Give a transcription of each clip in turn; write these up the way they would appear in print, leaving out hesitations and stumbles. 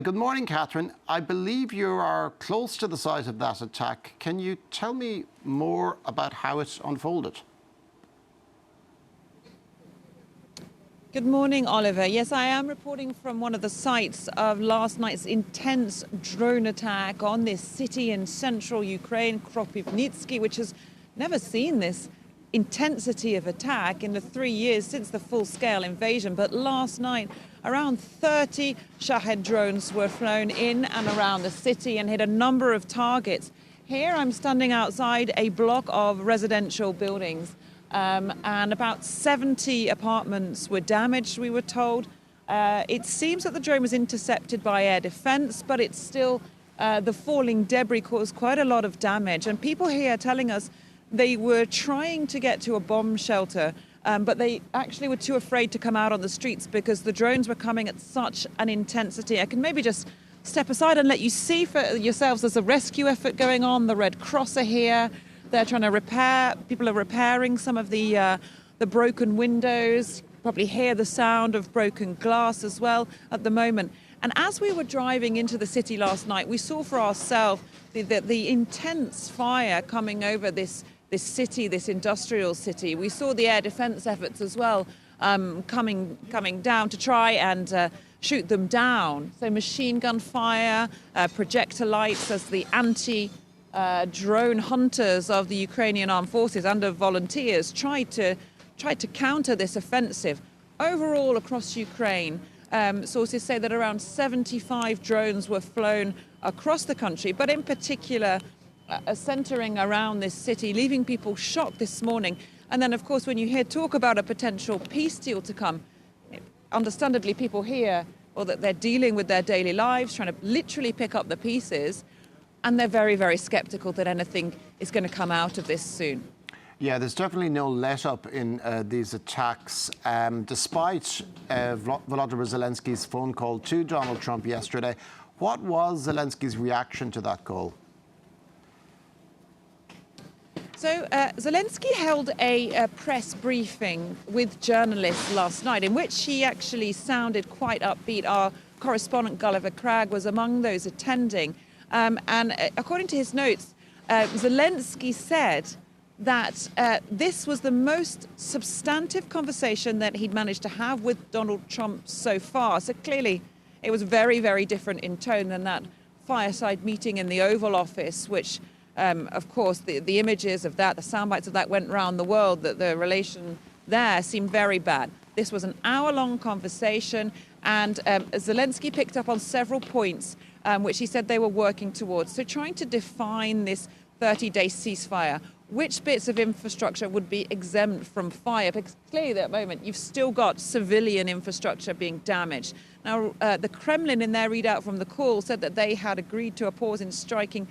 Good morning, Catherine. I believe you are close to the site of that attack. Can you tell me more about how it unfolded? Good morning, Oliver. Yes, I am reporting from one of the sites of last night's intense drone attack on this city in central Ukraine, Kropyvnytskyi, which has never seen this intensity of attack in the 3 years since the full-scale invasion. But last night, around 30 Shahed drones were flown in and around the city and hit a number of targets. Here I'm standing outside a block of residential buildings. And about 70 apartments were damaged, we were told. It seems that the drone was intercepted by air defense, but it's still, the falling debris caused quite a lot of damage. And people here are telling us they were trying to get to a bomb shelter, but they actually were too afraid to come out on the streets because the drones were coming at such an intensity. I can maybe just step aside and let you see for yourselves there's a rescue effort going on. The Red Cross are here. They're trying to repair, people are repairing some of the broken windows. Probably hear the sound of broken glass as well at the moment. And as we were driving into the city last night, we saw for ourselves the intense fire coming over this city, this industrial city. We saw the air defense efforts as well coming down to try and shoot them down. So machine gun fire, projectile lights as the drone hunters of the Ukrainian armed forces under volunteers tried to counter this offensive. Overall, across Ukraine, sources say that around 75 drones were flown across the country, but in particular, centering around this city, leaving people shocked this morning. And then, of course, when you hear talk about a potential peace deal to come, understandably, people hear that they're dealing with their daily lives, trying to literally pick up the pieces. And they're very, very skeptical that anything is going to come out of this soon. Yeah, there's definitely no let-up in these attacks. Despite Volodymyr Zelensky's phone call to Donald Trump yesterday, what was Zelensky's reaction to that call? So Zelensky held a press briefing with journalists last night in which he actually sounded quite upbeat. Our correspondent Gulliver Cragg was among those attending. And according to his notes, Zelensky said that this was the most substantive conversation that he'd managed to have with Donald Trump so far. So clearly, it was very, very different in tone than that fireside meeting in the Oval Office, which, of course, the images of that, the sound bites of that went around the world, that the relation there seemed very bad. This was an hour-long conversation, and Zelensky picked up on several points which he said they were working towards. So trying to define this 30-day ceasefire, which bits of infrastructure would be exempt from fire? Because clearly at that moment, you've still got civilian infrastructure being damaged. Now, the Kremlin in their readout from the call said that they had agreed to a pause in striking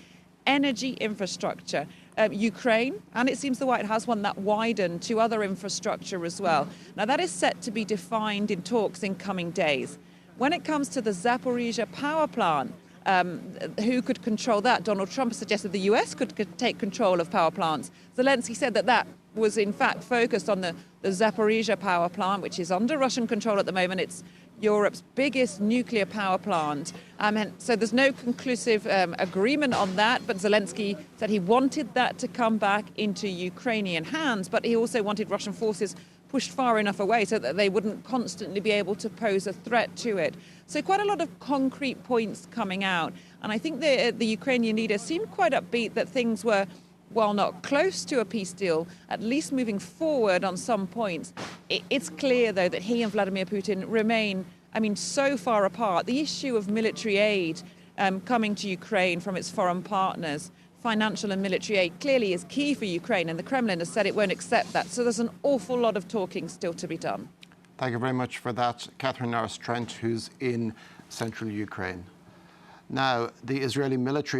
energy infrastructure. Ukraine, and it seems the White House want that widened to other infrastructure as well. Now, that is set to be defined in talks in coming days. When it comes to the Zaporizhzhia power plant, who could control that? Donald Trump suggested the US could take control of power plants. Zelensky said that was in fact focused on the Zaporizhzhia power plant, which is under Russian control at the moment. It's Europe's biggest nuclear power plant. And so there's no conclusive agreement on that, but Zelensky said he wanted that to come back into Ukrainian hands, but he also wanted Russian forces pushed far enough away so that they wouldn't constantly be able to pose a threat to it. So quite a lot of concrete points coming out. And I think the Ukrainian leader seemed quite upbeat that things were, while not close to a peace deal, at least moving forward on some points. It's clear, though, that he and Vladimir Putin remain, so far apart. The issue of military aid coming to Ukraine from its foreign partners, financial and military aid, clearly is key for Ukraine, and the Kremlin has said it won't accept that. So there's an awful lot of talking still to be done. Thank you very much for that, Catherine Norris Trent, who's in central Ukraine. Now, the Israeli military